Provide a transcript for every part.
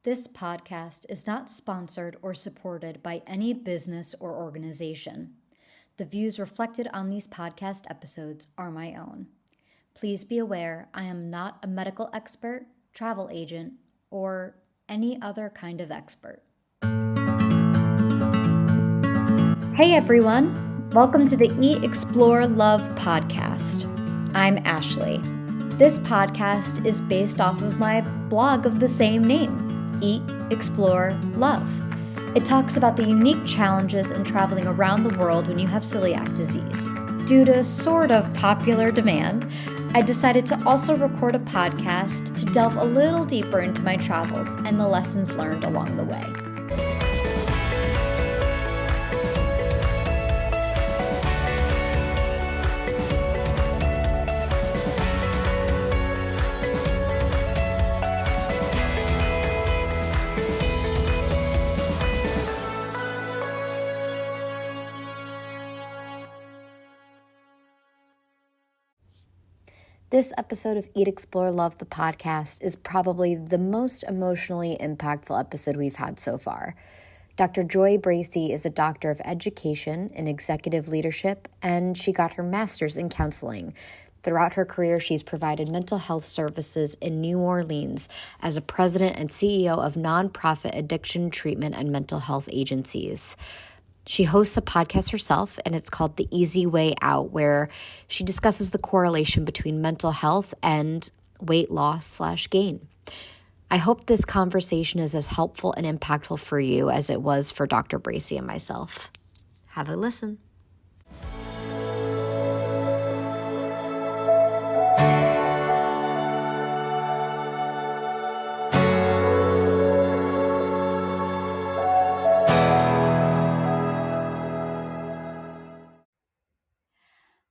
This podcast is not sponsored or supported by any business or organization. The views reflected on these podcast episodes are my own. Please be aware I am not a medical expert, travel agent, or any other kind of expert. Hey everyone! Welcome to the Eat, Explore, Love podcast. I'm Ashley. This podcast is based off of my blog of the same name, Eat, Explore, Love. It talks about the unique challenges in traveling around the world when you have celiac disease. Due to sort of popular demand, I decided to also record a podcast to delve a little deeper into my travels and the lessons learned along the way. This episode of Eat, Explore, Love, the podcast is probably the most emotionally impactful episode we've had so far. Dr. Joy Bracey is a doctor of education in executive leadership, and she got her master's in counseling. Throughout her career, she's provided mental health services in New Orleans as a president and CEO of nonprofit addiction treatment and mental health agencies. She hosts a podcast herself, and it's called The Easy Way Out, where she discusses the correlation between mental health and weight loss/gain. I hope this conversation is as helpful and impactful for you as it was for Dr. Bracey and myself. Have a listen.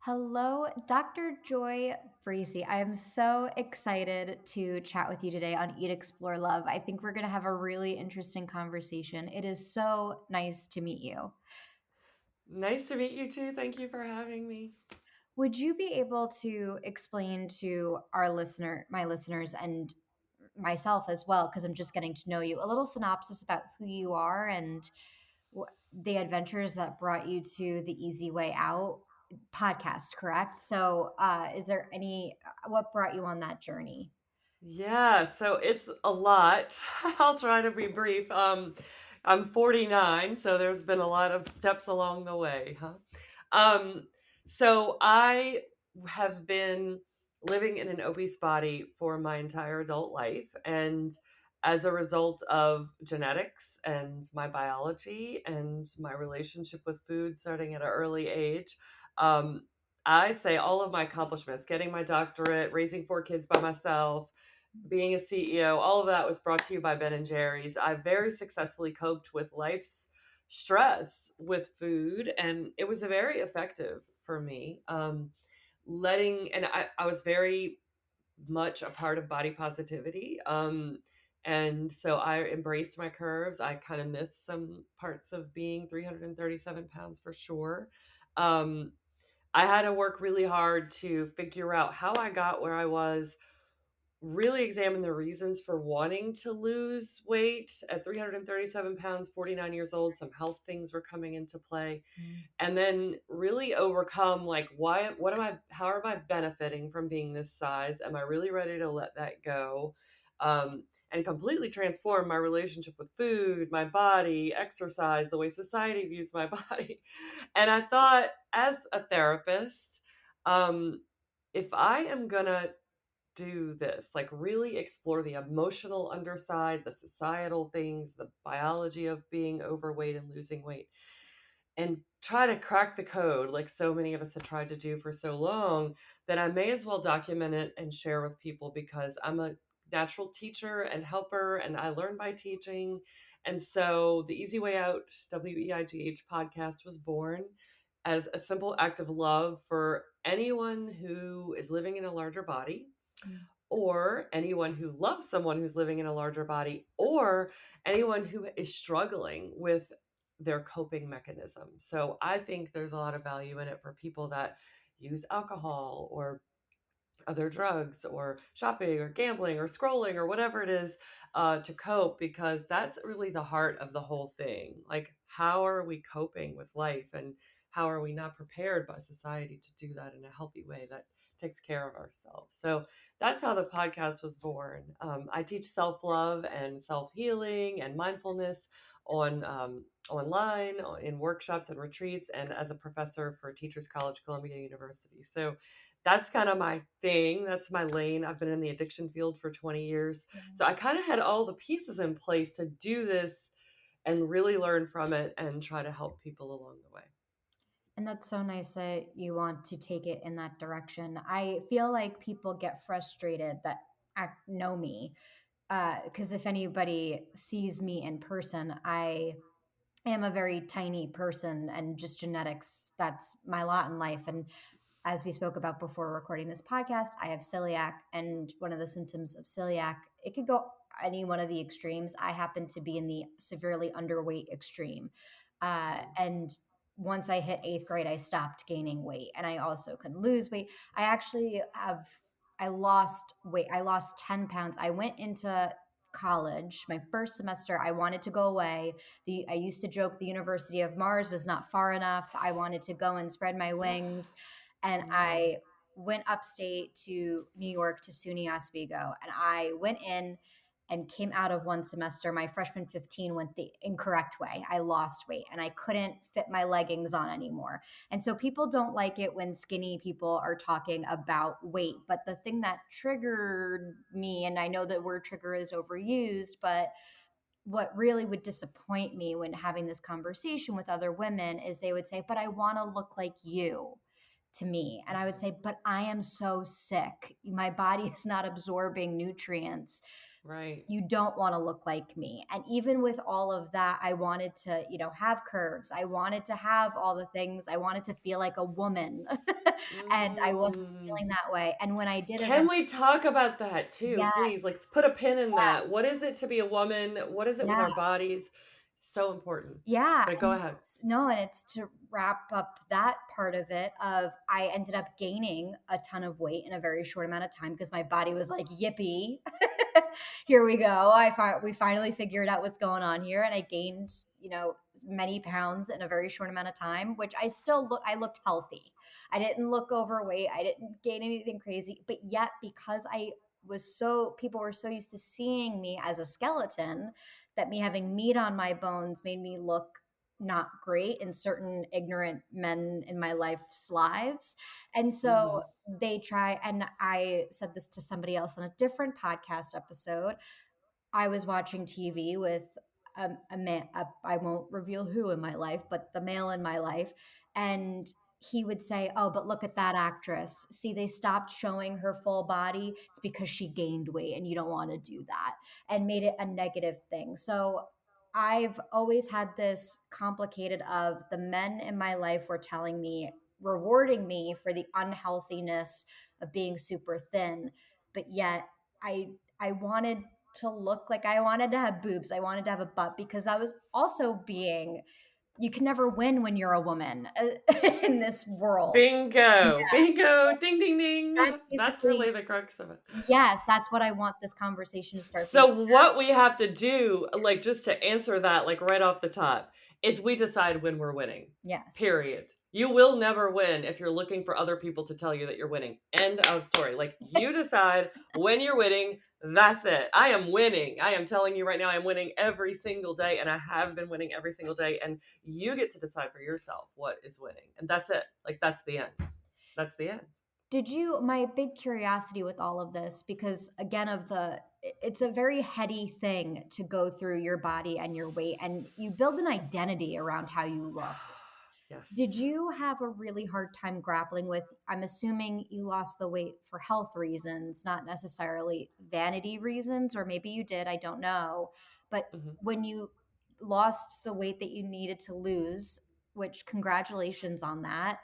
Hello, Dr. Joy Bracey. I am so excited to chat with you today on Eat, Explore, Love. I think we're going to have a really interesting conversation. It is so nice to meet you. Nice to meet you too. Thank you for having me. Would you be able to explain to my listeners, and myself as well, because I'm just getting to know you, a little synopsis about who you are and the adventures that brought you to the Easy Way Out podcast, correct? So, what brought you on that journey? Yeah, so it's a lot. I'll try to be brief. I'm 49, so there's been a lot of steps along the way, huh? Um, so I have been living in an obese body for my entire adult life, and as a result of genetics and my biology and my relationship with food starting at an early age, um, I say all of my accomplishments, getting my doctorate, raising 4 kids by myself, being a CEO, all of that was brought to you by Ben and Jerry's. I very successfully coped with life's stress with food, and it was very effective for me. I was very much a part of body positivity. And so I embraced my curves. I kind of missed some parts of being 337 pounds for sure. Um, I had to work really hard to figure out how I got where I was, really examine the reasons for wanting to lose weight at 337 pounds, 49 years old. Some health things were coming into play. And then really overcome, like, how am I benefiting from being this size? Am I really ready to let that go? And completely transform my relationship with food, my body, exercise, the way society views my body. And I thought, as a therapist, if I am gonna do this, like really explore the emotional underside, the societal things, the biology of being overweight and losing weight, and try to crack the code like so many of us have tried to do for so long, then I may as well document it and share with people, because I'm a natural teacher and helper and I learn by teaching. And so the Easy Way Out WEIGH podcast was born as a simple act of love for anyone who is living in a larger body, or anyone who loves someone who's living in a larger body, or anyone who is struggling with their coping mechanism. So I think there's a lot of value in it for people that use alcohol or other drugs or shopping or gambling or scrolling or whatever it is, to cope, because that's really the heart of the whole thing. Like, how are we coping with life, and how are we not prepared by society to do that in a healthy way that takes care of ourselves? So that's how the podcast was born. I teach self love and self healing and mindfulness on online, in workshops and retreats, and as a professor for Teachers College, Columbia University. So that's kind of my thing. That's my lane. I've been in the addiction field for 20 years. So I kind of had all the pieces in place to do this and really learn from it and try to help people along the way. And that's so nice that you want to take it in that direction. I feel like people get frustrated that know me, because if anybody sees me in person, I am a very tiny person, and just genetics, that's my lot in life. And as we spoke about before recording this podcast, I have celiac, and one of the symptoms of celiac, it could go any one of the extremes. I happen to be in the severely underweight extreme. And once I hit eighth grade, I stopped gaining weight, and I also couldn't lose weight. I actually I lost weight. I lost 10 pounds. I went into college, my first semester, I wanted to go away. I used to joke the University of Mars was not far enough. I wanted to go and spread my wings. And Mm. I went upstate to New York to SUNY Oswego. And I went in and came out of one semester. My freshman 15 went the incorrect way. I lost weight and I couldn't fit my leggings on anymore. And so people don't like it when skinny people are talking about weight. But the thing that triggered me, and I know the word trigger is overused, but what really would disappoint me when having this conversation with other women is they would say, but I want to look like you, to me. And I would say, but I am so sick. My body is not absorbing nutrients. Right. You don't want to look like me. And even with all of that, I wanted to, have curves. I wanted to have all the things. I wanted to feel like a woman. And I wasn't Mm. feeling that way. And when I did Can eventually, we talk about that too, yeah, please? Let's put a pin in that. What is it to be a woman? What is it with yeah. our bodies? So important. Yeah, But go and ahead. no, and it's to wrap up that part of it of I ended up gaining a ton of weight in a very short amount of time because my body was like, "Yippee. Here we go. We finally figured out what's going on here." And I gained, many pounds in a very short amount of time, which I looked healthy. I didn't look overweight. I didn't gain anything crazy, but yet because people were so used to seeing me as a skeleton, that me having meat on my bones made me look not great in certain ignorant men in my life's lives. And so Hmm. and I said this to somebody else on a different podcast episode. I was watching TV with a man, I won't reveal who in my life, but the male in my life. And he would say, "Oh, but look at that actress. See, they stopped showing her full body. It's because she gained weight and you don't want to do that," and made it a negative thing. So I've always had this complicated of the men in my life were telling me, rewarding me for the unhealthiness of being super thin. But yet I wanted to look like I wanted to have boobs. I wanted to have a butt because that was also being you can never win when you're a woman in this world. Yeah, Bingo. Bingo. Ding, ding, ding. that's That's basically really the crux of it. yes, that's what I want this conversation to start being. So what we have to do, like, just to answer that, like, right off the top, is we decide when we're winning. Yes. Period. You will never win if you're looking for other people to tell you that you're winning. End of story. Like, you decide when you're winning. That's it. I am winning. I am telling you right now, I'm winning every single day, and I have been winning every single day. And you get to decide for yourself what is winning. And that's it. Like, that's the end. That's the end. My big curiosity with all of this, because again, it's a very heady thing to go through your body and your weight, and you build an identity around how you look. Did Yes. you have a really hard time grappling with? I'm assuming you lost the weight for health reasons, not necessarily vanity reasons, or maybe you did, I don't know. But Mhm. when you lost the weight that you needed to lose, which congratulations on that,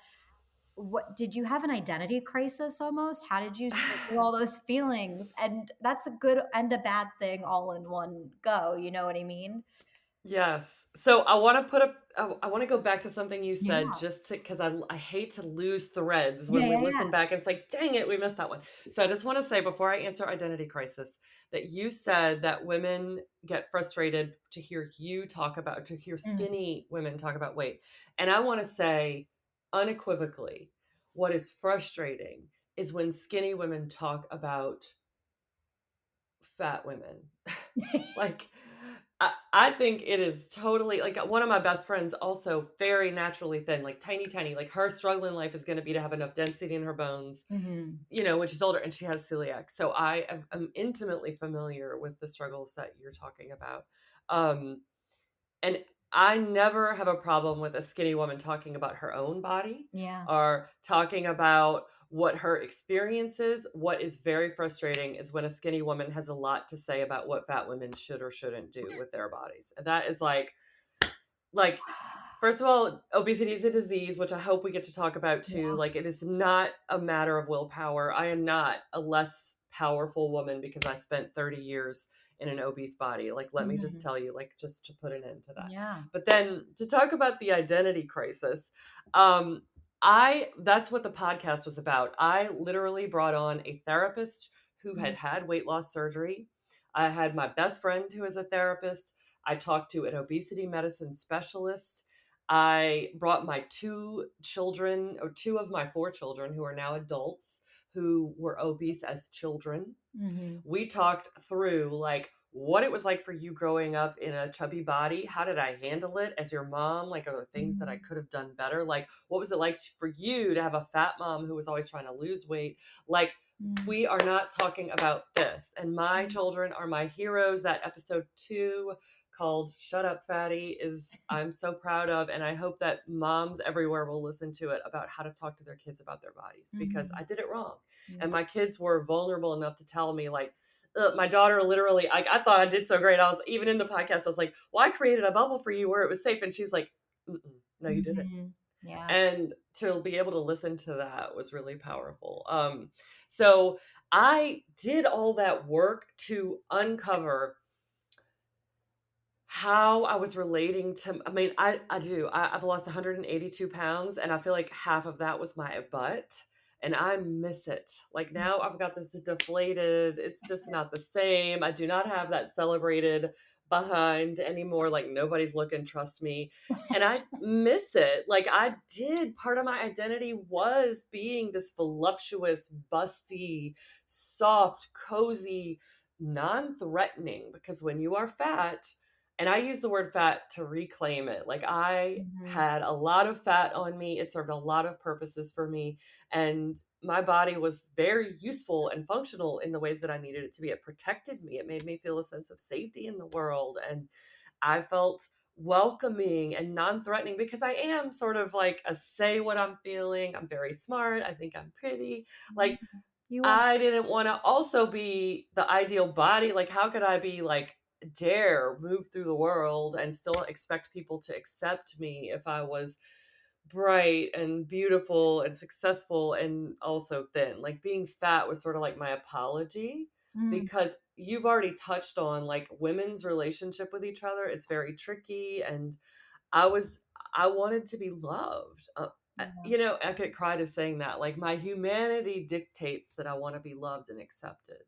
what did you have an identity crisis almost? How did you sort through all those feelings? And that's a good and a bad thing all in one go, you know what I mean? Yes. So I want to put up, I want to go back to something you said Yeah. just to, because I hate to lose threads when Yeah, we yeah, listen yeah. back and it's like, dang it, we missed that one. So I just want to say before I answer identity crisis that you said that women get frustrated to hear you talk about, to hear Mm. skinny women talk about weight. And I want to say unequivocally, what is frustrating is when skinny women talk about fat women. Like, I think it is totally like one of my best friends, also very naturally thin, like tiny, tiny. Like her struggle in life is going to be to have enough density in her bones, Mhm. when she's older, and she has celiac. So am intimately familiar with the struggles that you're talking about. Um, and I never have a problem with a skinny woman talking about her own body Yeah. or talking about what her experience is. What is very frustrating is when a skinny woman has a lot to say about what fat women should or shouldn't do with their bodies. That is like first of all, obesity is a disease, which I hope we get to talk about too. Yeah. Like, it is not a matter of willpower. I am not a less powerful woman because I spent 30 years in an obese body. Like, let me just Mhm. tell you, like, just to put an end to that. Yeah. But then to talk about the identity crisis, um, that's what the podcast was about. I literally brought on a therapist who Mm. had weight loss surgery. I had my best friend who is a therapist. I talked to an obesity medicine specialist. I brought my two of my four children who are now adults who were obese as children. Mhm. We talked through like what it was like for you growing up in a chubby body. How did I handle it as your mom? Like, are there things that I Mhm. could have done better? Like, what was it like for you to have a fat mom who was always trying to lose weight? Like, Mm. we are not talking about this. And my Mm. children are my heroes. That episode 2 called Shut Up Fatty is I'm so proud of, and I hope that moms everywhere will listen to it about how to talk to their kids about their bodies, because Mhm. I did it wrong. Yeah. And my kids were vulnerable enough to tell me, like, my daughter literally, I thought I did so great. I was even in the podcast, I was like, well, I created a bubble for you where it was safe. And she's like, mm-mm, no, you didn't. Mhm. Yeah. And to be able to listen to that was really powerful. So I did all that work to uncover how I was relating to, I mean, I do. I've lost 182 pounds, and I feel like half of that was my butt, and I miss it. Like, now I've got this deflated, it's just not the same. I do not have that celebrated behind anymore. Like, nobody's looking, trust me. And I miss it. Like, part of my identity was being this voluptuous, busty, soft, cozy, non-threatening, because when you are fat, and I use the word fat to reclaim it. Like, I Mhm. had a lot of fat on me. It served a lot of purposes for me. And my body was very useful and functional in the ways that I needed it to be. It protected me. It made me feel a sense of safety in the world. And I felt welcoming and non-threatening because I am sort of like a say what I'm feeling. I'm very smart. I think I'm pretty. Like, Yeah. You are. I didn't want to also be the ideal body. Like, how could I be like, dare move through the world and still expect people to accept me if I was bright and beautiful and successful and also thin? Like, being fat was sort of like my apology, Mm. because you've already touched on like women's relationship with each other. It's very tricky. And I was I wanted to be loved. Yeah. I could cry to saying that. Like, my humanity dictates that I want to be loved and accepted.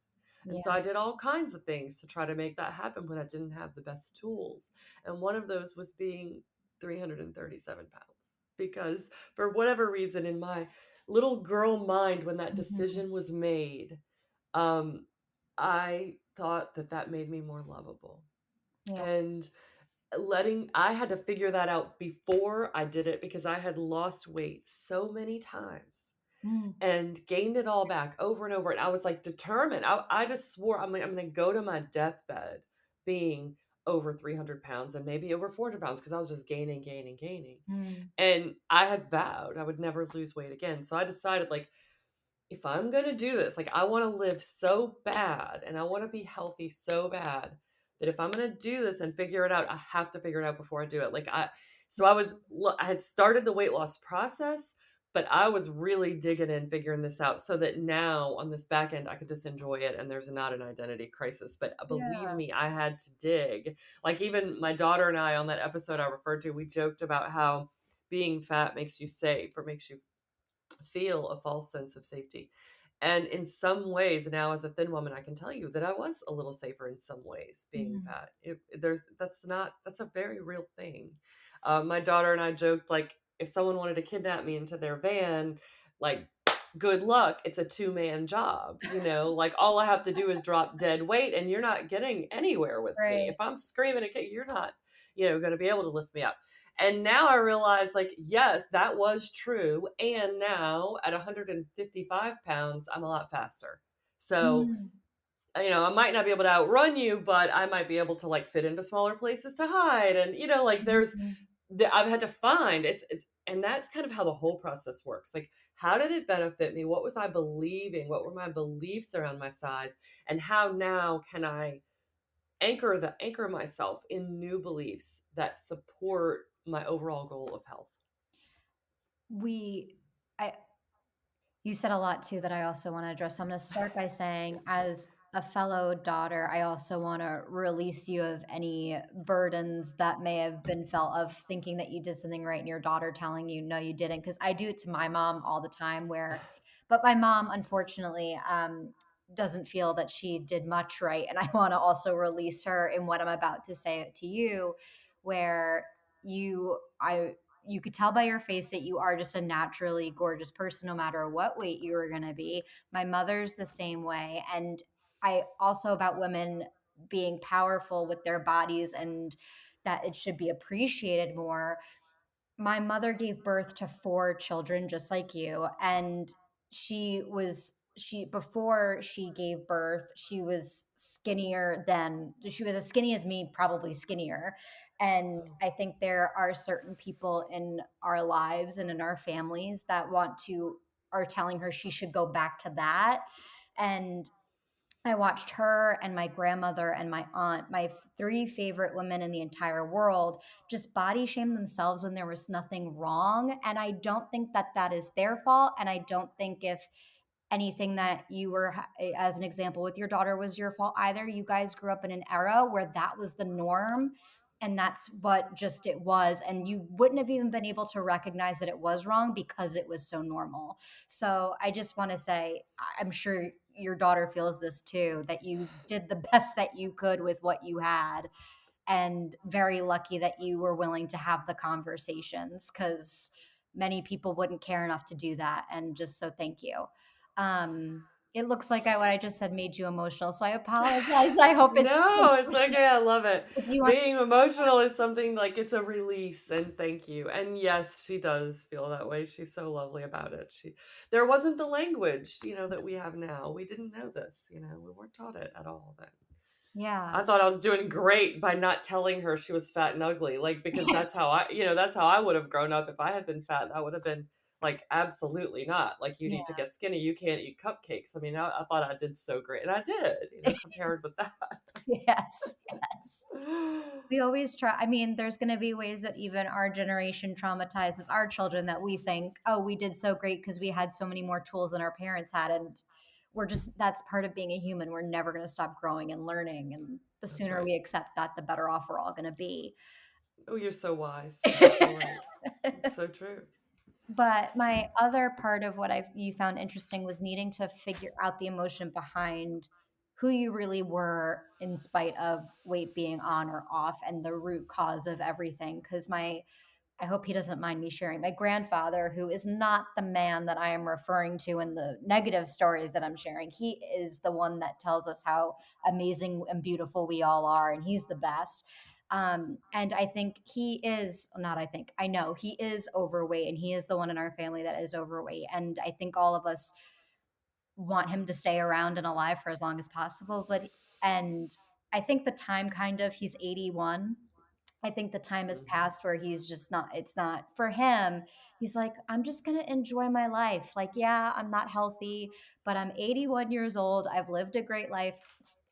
And so Yeah. I did all kinds of things to try to make that happen when I didn't have the best tools. And one of those was being 337 pounds. Because for whatever reason, in my little girl mind, when that Mhm. decision was made, um, I thought that that made me more lovable. Yeah. And I had to figure that out before I did it, because I had lost weight so many times Mm. and gained it all back over and over. And I was like determined. I just swore, I'm going to go to my deathbed being over 300 pounds and maybe over 400 pounds, because I was just gaining, gaining, gaining. Mm. And I had vowed I would never lose weight again. So I decided, like, if I'm going to do this, like, I want to live so bad and I want to be healthy so bad that if I'm going to do this and figure it out, I have to figure it out before I do it. I had started the weight loss process, But I was really digging in, figuring this out so that now on this back end, I could just enjoy it and there's not an identity crisis. But believe Yeah. me, I had to dig. Like even my daughter and I on that episode I referred to, we joked about how being fat makes you safe or makes you feel a false sense of safety. And in some ways, now as a thin woman, I can tell you that I was a little safer in some ways being Mm. fat. That's a very real thing. My daughter and I joked like if someone wanted to kidnap me into their van, like good luck. It's a two-man job, like all I have to do is drop dead weight and you're not getting anywhere with me. Right. If I'm screaming at you, you're not, going to be able to lift me up. And now I realize, like, yes, that was true. And now at 155 pounds, I'm a lot faster. So, Mm. I might not be able to outrun you, but I might be able to like fit into smaller places to hide. And, like Mhm. I've had to find and that's kind of how the whole process works. Like, how did it benefit me? What was I believing? What were my beliefs around my size? And how now can I anchor myself in new beliefs that support my overall goal of health? We I You said a lot too that I also want to address. I'm going to start by saying, as a fellow daughter, I also want to release you of any burdens that may have been felt of thinking that you did something right and your daughter telling you, no, you didn't. Because I do it to my mom all the time, but my mom, unfortunately, doesn't feel that she did much right. And I want to also release her in what I'm about to say to you, where you could tell by your face that you are just a naturally gorgeous person, no matter what weight you are going to be. My mother's the same way. And I also about women being powerful with their bodies and that it should be appreciated more. My mother gave birth to 4 children just like you, and she before she gave birth, she was she was as skinny as me, probably skinnier. And Oh, I think there are certain people in our lives and in our families that are telling her she should go back to that. And I watched her and my grandmother and my aunt, my 3 favorite women in the entire world, just body shame themselves when there was nothing wrong. And I don't think that that is their fault. And I don't think if anything that you were, as an example, with your daughter was your fault either. You guys grew up in an era where that was the norm. And that's what just it was. And you wouldn't have even been able to recognize that it was wrong because it was so normal. So I just want to say, I'm sure your daughter feels this too, that you did the best that you could with what you had, and very lucky that you were willing to have the conversations, because many people wouldn't care enough to do that. And just so thank you. Um, it looks like what I just said made you emotional, so I apologize. I hope it's no, it's okay. I love it. do you want Being emotional is something like it's a release, and thank you. And yes, she does feel that way. She's so lovely about it. There wasn't the language, that we have now. We didn't know this, we weren't taught it at all then. yeah. I thought I was doing great by not telling her she was fat and ugly, like, because that's how I would have grown up if I had been fat. That would have been like, absolutely not. Like, you need to Yeah. get skinny. You can't eat cupcakes. I mean, I thought I did so great, and I did, compared with that. Yes, yes. We always try. I mean, there's going to be ways that even our generation traumatizes our children that we think, oh, we did so great because we had so many more tools than our parents had. And that's part of being a human. We're never going to stop growing and learning. And the That's sooner right. we accept that, the better off we're all going to be. Oh, you're so wise. You're so right. It's so true. But my other part of what you found interesting was needing to figure out the emotion behind who you really were in spite of weight being on or off and the root cause of everything. Because I hope he doesn't mind me sharing. My grandfather, who is not the man that I am referring to in the negative stories that I'm sharing, he is the one that tells us how amazing and beautiful we all are, and he's the best. And I think I know he is overweight, and he is the one in our family that is overweight. And I think all of us want him to stay around and alive for as long as possible. And I think the time he's 81. I think the time has Mhm. passed where he's just not, it's not for him. He's like, I'm just going to enjoy my life. Like, yeah, I'm not healthy, but I'm 81 years old. I've lived a great life.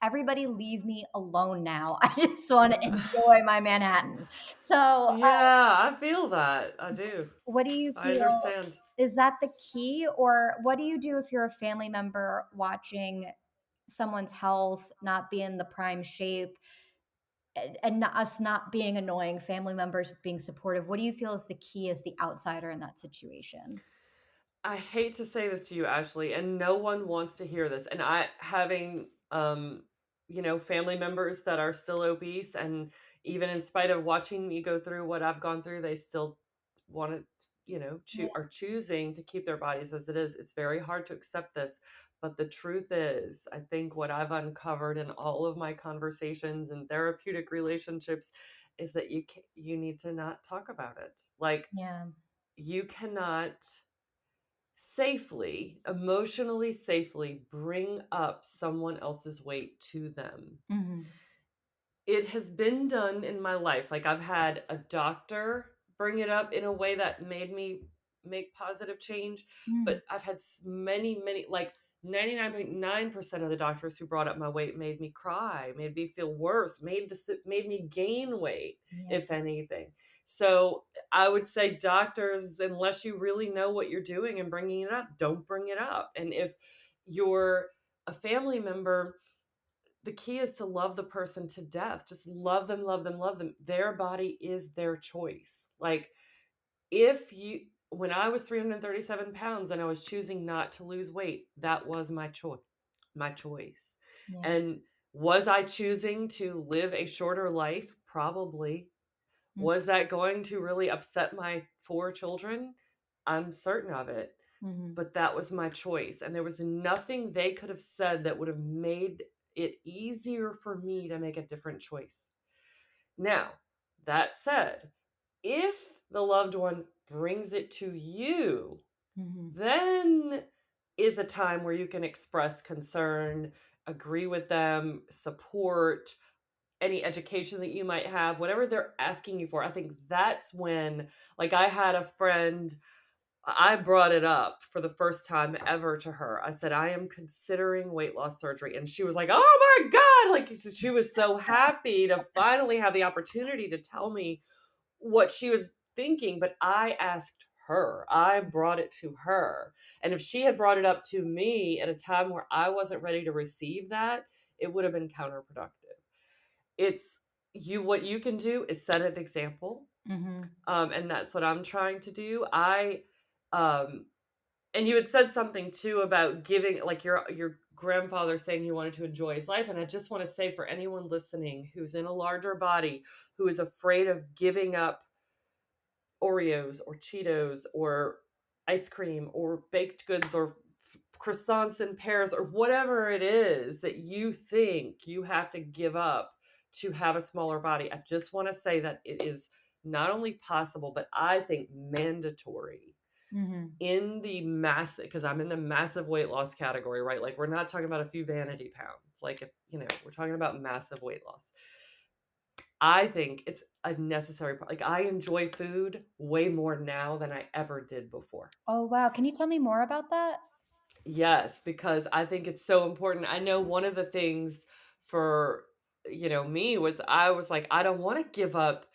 Everybody leave me alone now. I just want to enjoy my Manhattan. So, Yeah, I feel that. I do. what do you I feel? understand. Is that the key? Or what do you do if you're a family member watching someone's health not be in the prime shape and us not being annoying, family members being supportive? What do you feel is the key as the outsider in that situation? I hate to say this to you, Ashley, and no one wants to hear this. And I having family members that are still obese, and even in spite of watching me go through what I've gone through, they still want to, Yeah. are choosing to keep their bodies as it is. It's very hard to accept this. But the truth is, I think what I've uncovered in all of my conversations and therapeutic relationships is that you need to not talk about it. Like, Yeah. you cannot safely, emotionally safely bring up someone else's weight to them. Mhm. It has been done in my life. Like, I've had a doctor bring it up in a way that made me make positive change, Mm. but I've had many, like 99.9% of the doctors who brought up my weight made me cry, made me feel worse, made me gain weight, Yeah. if anything. So I would say, doctors, unless you really know what you're doing and bringing it up, don't bring it up. And if you're a family member, the key is to love the person to death. Just love them, love them, love them. Their body is their choice. Like, when I was 337 pounds and I was choosing not to lose weight, that was my choice. My choice. Yeah. And was I choosing to live a shorter life? Probably. Mm. Was that going to really upset my 4 children? I'm certain of it. Mhm. But that was my choice. And there was nothing they could have said that would have made it easier for me to make a different choice. Now, that said, if the loved one brings it to you, Mhm. then is a time where you can express concern, agree with them, support any education that you might have, whatever they're asking you for. I think that's when, like, I had a friend, I brought it up for the first time ever to her. I said, I am considering weight loss surgery. And she was like, oh my God. Like, she was so happy to finally have the opportunity to tell me what she was thinking. But I asked her, I brought it to her. And if she had brought it up to me at a time where I wasn't ready to receive that, it would have been counterproductive. It's what you can do is set an example. Mhm. And that's what I'm trying to do. Um, and you had said something too about giving, like, your grandfather saying he wanted to enjoy his life. And I just want to say, for anyone listening who's in a larger body, who is afraid of giving up Oreos or Cheetos or ice cream or baked goods or croissants and pears or whatever it is that you think you have to give up to have a smaller body, I just want to say that it is not only possible, but I think mandatory Mhm. in the massive, because I'm in the massive weight loss category, right? Like, we're not talking about a few vanity pounds. Like, if we're talking about massive weight loss. I think it's a necessary part. Like, I enjoy food way more now than I ever did before. Oh, wow. Can you tell me more about that? Yes, because I think it's so important. I know one of the things for, me was, I was like, I don't want to give up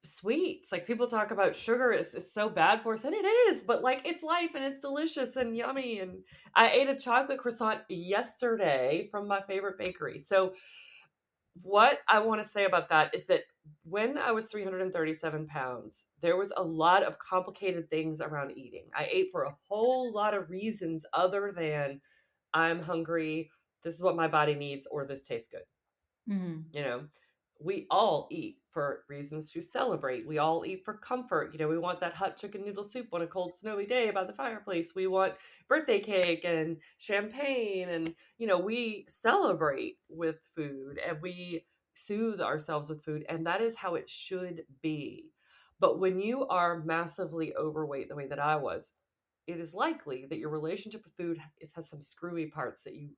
sweets. Like, people talk about sugar is so bad for us, and it is, but like, it's life and it's delicious and yummy. And I ate a chocolate croissant yesterday from my favorite bakery. So what I want to say about that is that when I was 337 pounds, there was a lot of complicated things around eating. I ate for a whole lot of reasons other than I'm hungry, this is what my body needs, or this tastes good. Mhm. You know, we all eat for reasons to celebrate. We all eat for comfort. We want that hot chicken noodle soup on a cold, snowy day by the fireplace. We want birthday cake and champagne. And, we celebrate with food and we soothe ourselves with food. And that is how it should be. But when you are massively overweight, the way that I was, it is likely that your relationship with food has some screwy parts that you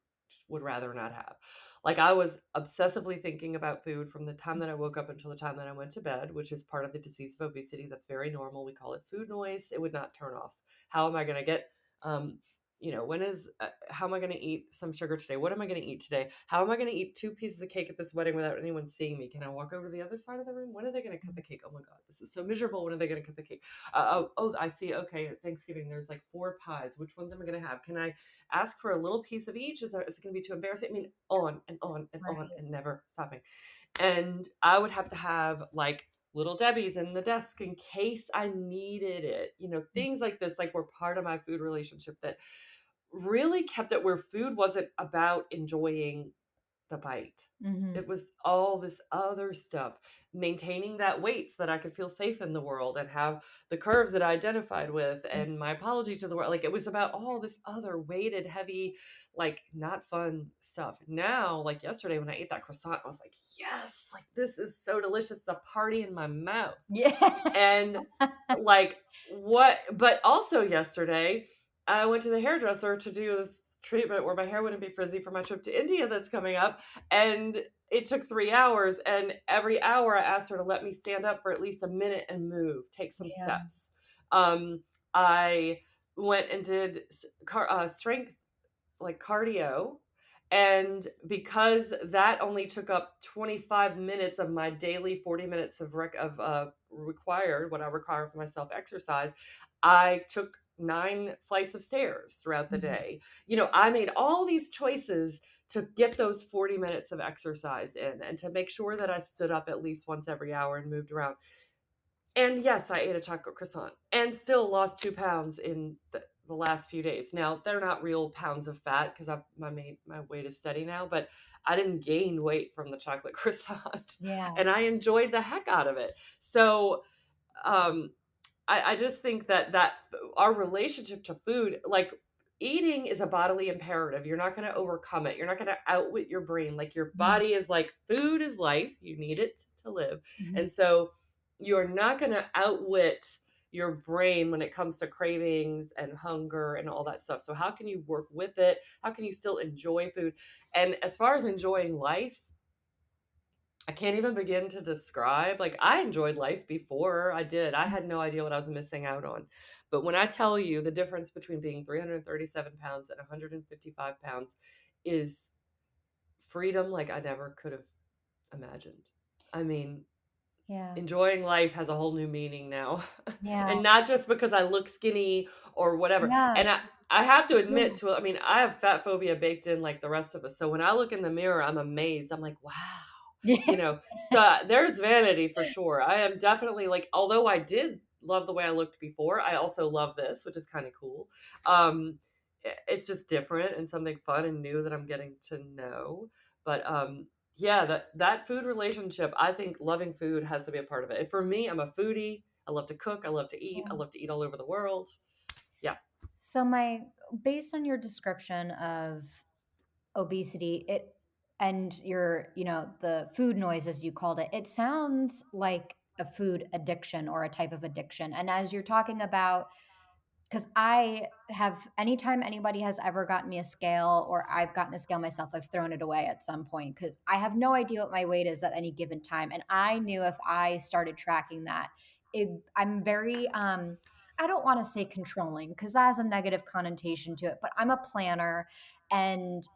would rather not have. Like, I was obsessively thinking about food from the time that I woke up until the time that I went to bed, which is part of the disease of obesity. That's very normal. We call it food noise. It would not turn off. How am I going to get how am I going to eat some sugar today? What am I going to eat today? How am I going to eat 2 pieces of cake at this wedding without anyone seeing me? Can I walk over to the other side of the room? When are they going to cut the cake? Oh my God, this is so miserable. When are they going to cut the cake? I see. Okay, at Thanksgiving, there's like 4 pies. Which ones am I going to have? Can I ask for a little piece of each? Is it going to be too embarrassing? I mean, on and on and on Right. and never stopping. And I would have to have like Little Debbie's in the desk in case I needed it. Things like this, like, were part of my food relationship that really kept it where food wasn't about enjoying the bite. Mm-hmm. It was all this other stuff, maintaining that weight so that I could feel safe in the world and have the curves that I identified with and my apology to the world. Like, it was about all this other weighted, heavy, like, not fun stuff. Now, like yesterday when I ate that croissant, I was like, yes, like, this is so delicious. It's a party in my mouth. Yeah. And like, but also yesterday, I went to the hairdresser to do this treatment where my hair wouldn't be frizzy for my trip to India that's coming up. And it took 3 hours. And every hour I asked her to let me stand up for at least a minute and move, take some Yeah. steps. I went and did strength, like, cardio. And because that only took up 25 minutes of my daily 40 minutes of required, what I require for myself exercise, I took 9 flights of stairs throughout the Mhm. day. I made all these choices to get those 40 minutes of exercise in and to make sure that I stood up at least once every hour and moved around. And yes, I ate a chocolate croissant and still lost 2 pounds in the last few days. Now, they're not real pounds of fat because my weight is steady now, but I didn't gain weight from the chocolate croissant, Yeah. and I enjoyed the heck out of it. So, um, I just think that our relationship to food, like, eating is a bodily imperative. You're not going to overcome it. You're not going to outwit your brain. Like, your Mhm. body is like, food is life. You need it to live. Mhm. And so you're not going to outwit your brain when it comes to cravings and hunger and all that stuff. So how can you work with it? How can you still enjoy food? And as far as enjoying life, I can't even begin to describe. Like, I enjoyed life before I did. I had no idea what I was missing out on. But when I tell you the difference between being 337 pounds and 155 pounds is freedom like I never could have imagined. I mean, Yeah. enjoying life has a whole new meaning now. Yeah. And not just because I look skinny or whatever. Yeah. And I have to admit Yeah. I have fat phobia baked in like the rest of us. So when I look in the mirror, I'm amazed. I'm like, wow. So there's vanity for sure. I am definitely, like, although I did love the way I looked before, I also love this, which is kind of cool. It's just different and something fun and new that I'm getting to know. But yeah, that food relationship, I think loving food has to be a part of it. And for me, I'm a foodie. I love to cook. I love to eat. I Yeah. love to eat all over the world. Yeah. So based on your description of obesity, and the food noise, as you called it, it sounds like a food addiction or a type of addiction. And as you're talking about, because I have, anytime anybody has ever gotten me a scale or I've gotten a scale myself, I've thrown it away at some point because I have no idea what my weight is at any given time. And I knew if I started tracking that, I'm very, I don't want to say controlling because that has a negative connotation to it, but I'm a planner, and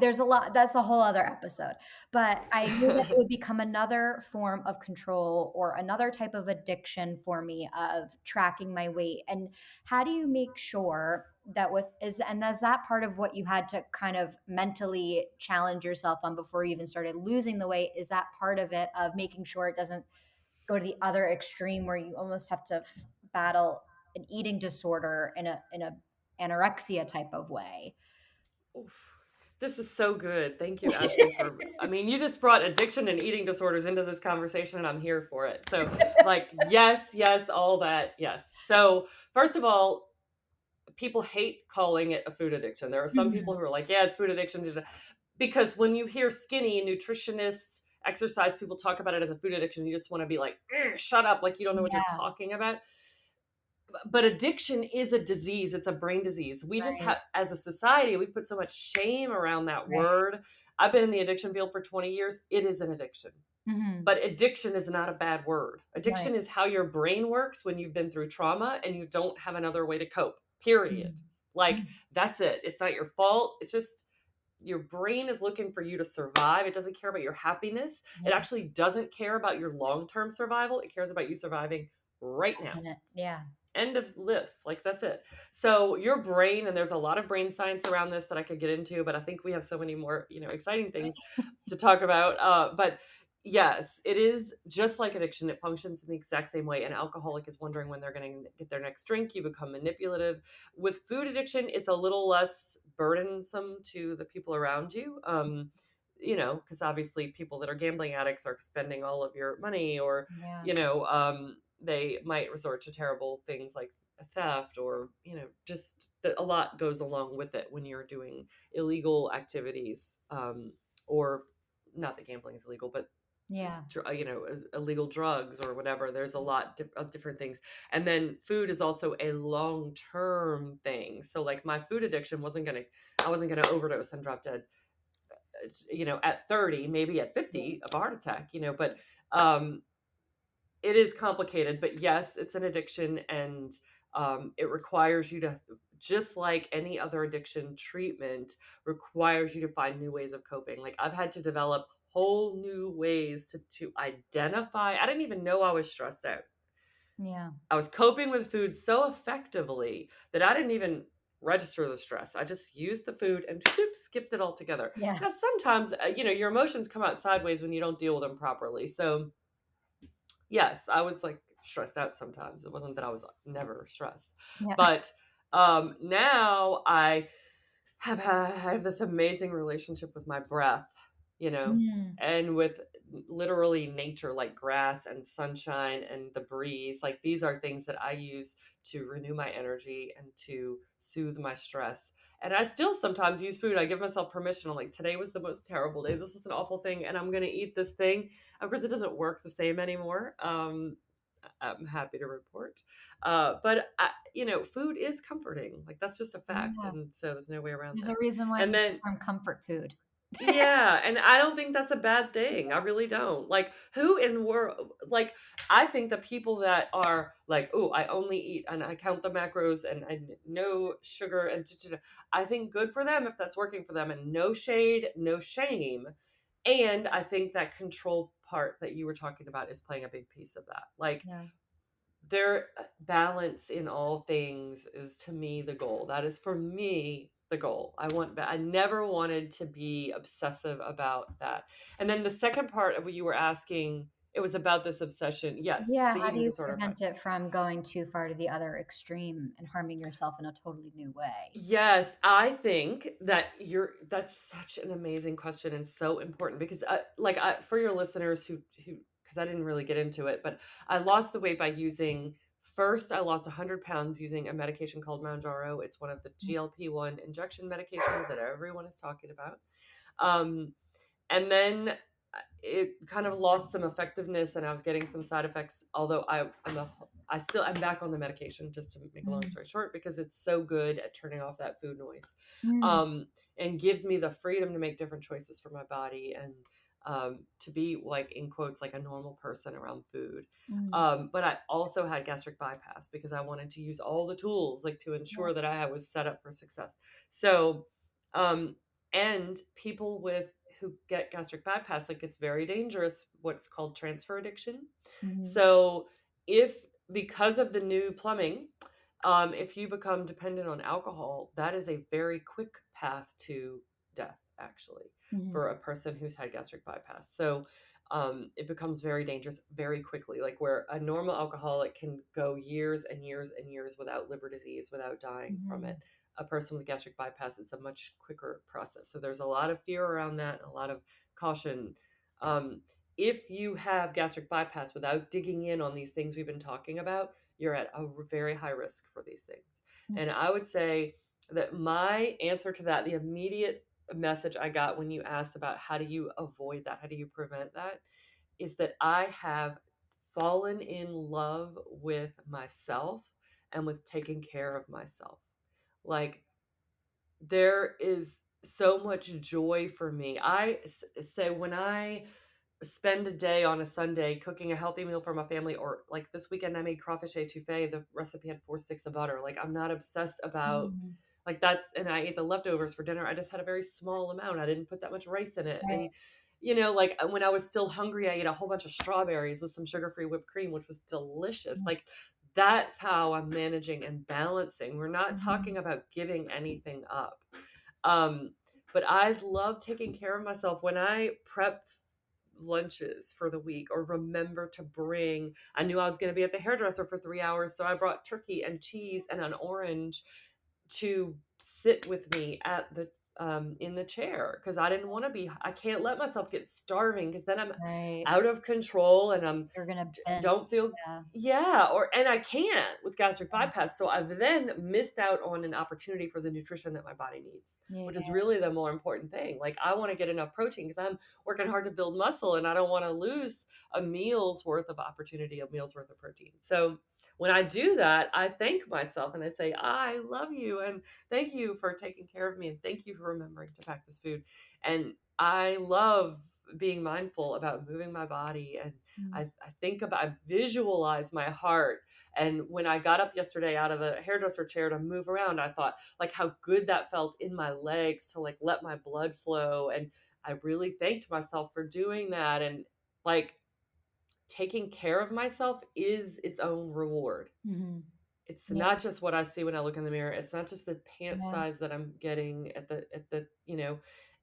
there's a lot, that's a whole other episode, but I knew that it would become another form of control or another type of addiction for me of tracking my weight. And how do you make sure that is that part of what you had to kind of mentally challenge yourself on before you even started losing the weight? Is that part of it, of making sure it doesn't go to the other extreme where you almost have to battle an eating disorder in a anorexia type of way? Oof. This is so good. Thank you, Ashley, I mean, you just brought addiction and eating disorders into this conversation, and I'm here for it. So, like, yes, yes, all that. Yes. So, first of all, people hate calling it a food addiction. There are some people Mhm. who are like, yeah, it's food addiction. Because when you hear skinny nutritionists, exercise people talk about it as a food addiction, you just want to be like, shut up. Like, you don't know what you're Yeah, talking about. But addiction is a disease. It's a brain disease. We just right, have, as a society, we put so much shame around that right. word. I've been in the addiction field for 20 years. It is an addiction. Mhm. But addiction is not a bad word. Right. Addiction is how your brain works when you've been through trauma and you don't have another way to cope, period. Mhm. Like, Mm. that's it. It's not your fault. It's just your brain is looking for you to survive. It doesn't care about your happiness. Yeah. It actually doesn't care about your long-term survival. It cares about you surviving right now. Yeah. End of list. Like, that's it. So your brain, and there's a lot of brain science around this that I could get into, but I think we have so many more, exciting things to talk about. But yes, it is just like addiction. It functions in the exact same way. An alcoholic is wondering when they're going to get their next drink. You become manipulative. With food addiction, it's a little less burdensome to the people around you. Because obviously people that are gambling addicts are spending all of your money, or Yeah. they might resort to terrible things like theft, or just that a lot goes along with it when you're doing illegal activities, or not that gambling is illegal, but Yeah. illegal drugs or whatever. There's a lot of different things. And then food is also a long-term thing. So like my food addiction I wasn't gonna overdose and drop dead, at 30, maybe at 50 of a heart attack, but um it is complicated. But yes, it's an addiction, and it requires you to, just like any other addiction treatment, requires you to find new ways of coping. Like, I've had to develop whole new ways to identify. I didn't even know I was stressed out. Yeah. I was coping with food so effectively that I didn't even register the stress. I just used the food and skipped it altogether. Yeah. Now, sometimes, your emotions come out sideways when you don't deal with them properly. So, yes, I was like stressed out sometimes. It wasn't that I was never stressed. Yeah. But now I have this amazing relationship with my breath, Mm. and with literally nature, like grass and sunshine and the breeze. Like, these are things that I use to renew my energy and to soothe my stress. And I still sometimes use food. I give myself permission. I'm like, today was the most terrible day. This is an awful thing, and I'm going to eat this thing. Of course, it doesn't work the same anymore. I'm happy to report. Food is comforting. Like, that's just a fact. Yeah. And so there's no way around There's a that. reason why And there's the then, term comfort food. yeah, and I don't think that's a bad thing. I really don't. Like, who in world, like, I think the people that are like, oh, I only eat and I count the macros and no sugar and I think good for them if that's working for them, and no shade, no shame. And I think that control part that you were talking about is playing a big piece of that. Like, Yeah. their balance in all things is, to me, the goal. That is, for me, the goal. I never wanted to be obsessive about that. And then the second part of what you were asking, it was about this obsession. Yes, Yeah. the How do eating you disorder part. prevent it from going too far to the other extreme and harming yourself in a totally new way? Yes, I think that that's such an amazing question and so important, because for your listeners who, because I didn't really get into it, but I lost the weight by using, first I lost 100 pounds using a medication called Mounjaro. It's one of the GLP-1 injection medications that everyone is talking about. Um, and then it kind of lost some effectiveness, and I was getting some side effects. Although I'm back on the medication, just to make a long Mm. story short, because it's so good at turning off that food noise, Mm. and gives me the freedom to make different choices for my body, and to be, like, in quotes, like a normal person around food. Mm. But I also had gastric bypass because I wanted to use all the tools, like, to Yeah. ensure that I was set up for success. So, um, and people who get gastric bypass, like, it's very dangerous, what's called transfer addiction. Mhm. So, if because of the new plumbing, if you become dependent on alcohol, that is a very quick path to death, actually, Mhm. for a person who's had gastric bypass. So it becomes very dangerous very quickly. Like, where a normal alcoholic can go years and years and years without liver disease, without dying from it, Mhm. a person with gastric bypass, it's a much quicker process. So there's a lot of fear around that, and a lot of caution. Um, if you have gastric bypass without digging in on these things we've been talking about, you're at a very high risk for these things. Mm. And I would say that my answer to that, the immediate message I got when you asked about how do you avoid that, how do you prevent that, is that I have fallen in love with myself and with taking care of myself. Like, there is so much joy for me. Say, when I spend a day on a Sunday cooking a healthy meal for my family, or like this weekend I made crawfish etouffee. The recipe had 4 sticks of butter. Like, I'm not obsessed about, Mm. Like that's, and I ate the leftovers for dinner. I just had a very small amount. I didn't put that much rice in it. Right. And, like when I was still hungry, I ate a whole bunch of strawberries with some sugar-free whipped cream, which was delicious. Like that's how I'm managing and balancing. We're not Mhm. talking about giving anything up. Um, but I love taking care of myself when I prep lunches for the week or remember to bring. I knew I was going to be at the hairdresser for 3 hours, so I brought turkey and cheese and an orange to sit with me at the in the chair because I didn't want to be. I can't let myself get starving because then I'm Right. out of control and I'm You're gonna binge. don't feel. Yeah. Yeah, or and I can't with gastric bypass, so I've then missed out on an opportunity for the nutrition that my body needs, Yeah. which is really the more important thing. Like I want to get enough protein because I'm working hard to build muscle and I don't want to lose a meal's worth of opportunity, a meal's worth of protein. So when I do that, I thank myself and I say, I love you and thank you for taking care of me and thank you for remembering to pack this food. And I love being mindful about moving my body and Mm. I think about, I visualize my heart. And when I got up yesterday out of the hairdresser chair to move around, I thought like how good that felt in my legs to like let my blood flow. And I really thanked myself for doing that. And like taking care of myself is its own reward. Mhm. It's Yeah. not just what I see when I look in the mirror. It's not just the pant Yeah. size that I'm getting at the.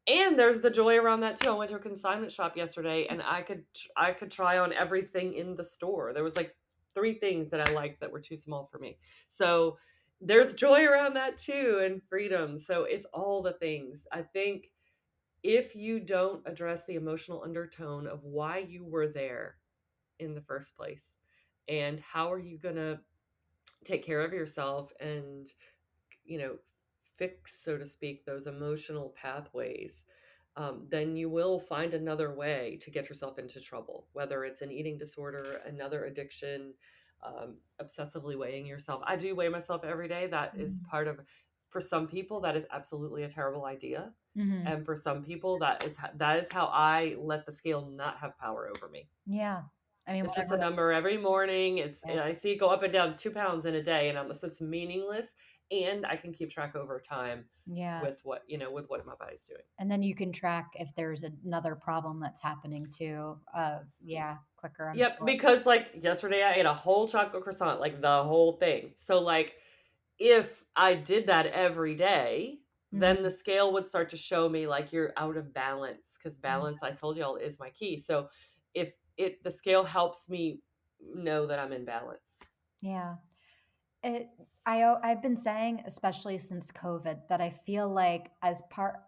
And there's the joy around that too. I went to a consignment shop yesterday and I could try on everything in the store. There was like 3 things that I liked that were too small for me. So there's joy around that too and freedom. So it's all the things. I think if you don't address the emotional undertone of why you were there in the first place and how are you going to take care of yourself and you know fix, so to speak, those emotional pathways, then you will find another way to get yourself into trouble, whether it's an eating disorder, another addiction, obsessively weighing yourself. I do weigh myself every day. That is Mhm. part of, for some people that is absolutely a terrible idea, Mhm. and for some people that is how I let the scale not have power over me. Yeah. I mean, It's just a whatever. number every morning. Yeah. I see it go up and down 2 pounds in a day, and so it's meaningless. And I can keep track over time Yeah. with what my body's doing. And then you can track if there's another problem that's happening too. Yeah, quicker, I'm Yep, sure. because like yesterday I ate a whole chocolate croissant, like the whole thing. So like if I did that every day, then the Mhm. scale would start to show me like you're out of balance because balance, I told y'all, is my key. So if the scale helps me know that I'm in balance. Yeah. It I've been saying, especially since COVID, that I feel like as part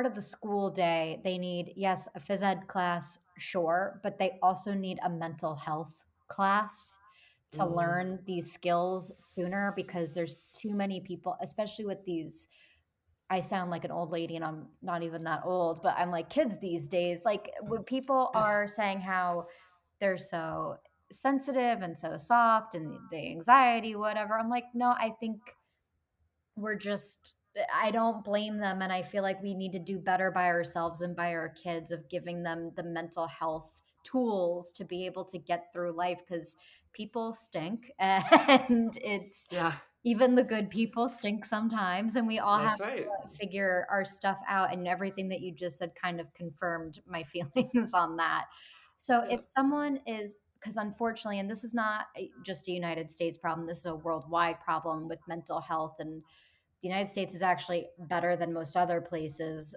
of the school day, they need, yes, a phys ed class, sure, but they also need a mental health class to Mm, learn these skills sooner because there's too many people, especially with these. I sound like an old lady and I'm not even that old, but I'm like kids these days. Like when people are saying how they're so sensitive and so soft and the anxiety, whatever. I'm like, no, I think we're just, I don't blame them, and I feel like we need to do better by ourselves and by our kids of giving them the mental health tools to be able to get through life because people stink and it's yeah, even the good people stink sometimes, and we all have that's right. to figure our stuff out, and everything that you just said kind of confirmed my feelings on that. So Yeah. if someone is, because unfortunately, and this is not just a United States problem, this is a worldwide problem with mental health, and the United States is actually better than most other places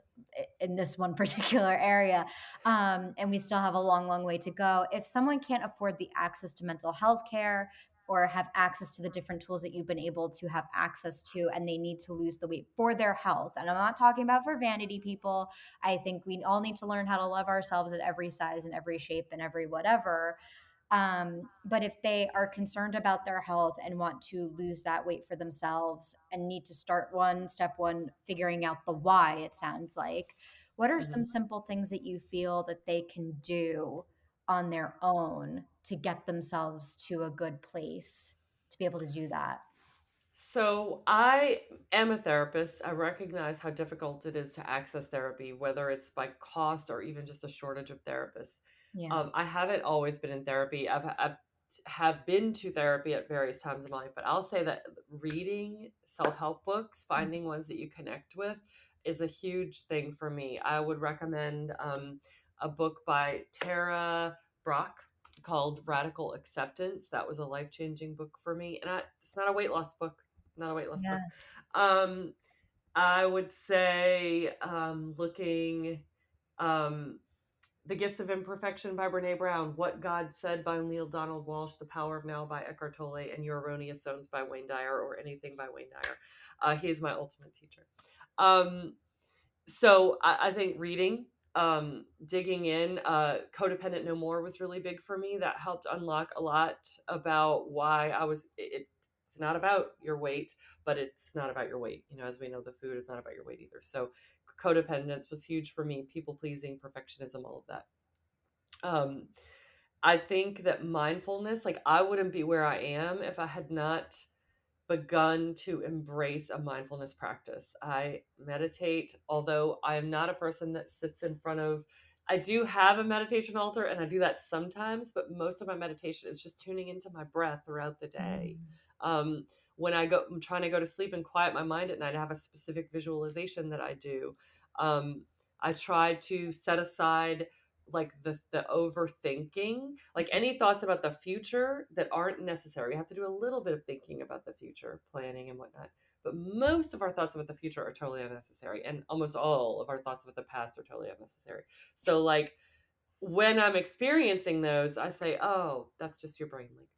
in this one particular area. And we still have a long, long way to go. If someone can't afford the access to mental health care or have access to the different tools that you've been able to have access to, and they need to lose the weight for their health, and I'm not talking about for vanity people, I think we all need to learn how to love ourselves at every size and every shape and every whatever. But if they are concerned about their health and want to lose that weight for themselves and need to start step one, figuring out the why, it sounds like, what are some Mhm. simple things that you feel that they can do on their own to get themselves to a good place to be able to do that? So I am a therapist. I recognize how difficult it is to access therapy, whether it's by cost or even just a shortage of therapists. Yeah. I haven't always been in therapy. have been to therapy at various times in my life, but I'll say that reading self-help books, finding ones that you connect with, is a huge thing for me. I would recommend a book by Tara Brach called Radical Acceptance. That was a life-changing book for me. And it's not a weight loss book, not a weight loss book. I would say looking The Gifts of Imperfection by Brene Brown, What God Said by Neil Donald Walsh, The Power of Now by Eckhart Tolle, and Your Erroneous Zones by Wayne Dyer, or anything by Wayne Dyer. He's my ultimate teacher. So I think reading, digging in, Codependent No More was really big for me. That helped unlock a lot about why it's not about your weight, but it's not about your weight. As we know, the food is not about your weight either. So codependence was huge for me. People pleasing, perfectionism, all of that. I think that mindfulness, like I wouldn't be where I am if I had not begun to embrace a mindfulness practice. I meditate, although I am not a person that sits in front of, I do have a meditation altar and I do that sometimes, but most of my meditation is just tuning into my breath throughout the day. When I'm trying to go to sleep and quiet my mind at night, I have a specific visualization that I do. I try to set aside like the overthinking, like any thoughts about the future that aren't necessary. You have to do a little bit of thinking about the future, planning and whatnot. But most of our thoughts about the future are totally unnecessary. And almost all of our thoughts about the past are totally unnecessary. So like when I'm experiencing those, I say, oh, that's just your brain. Like,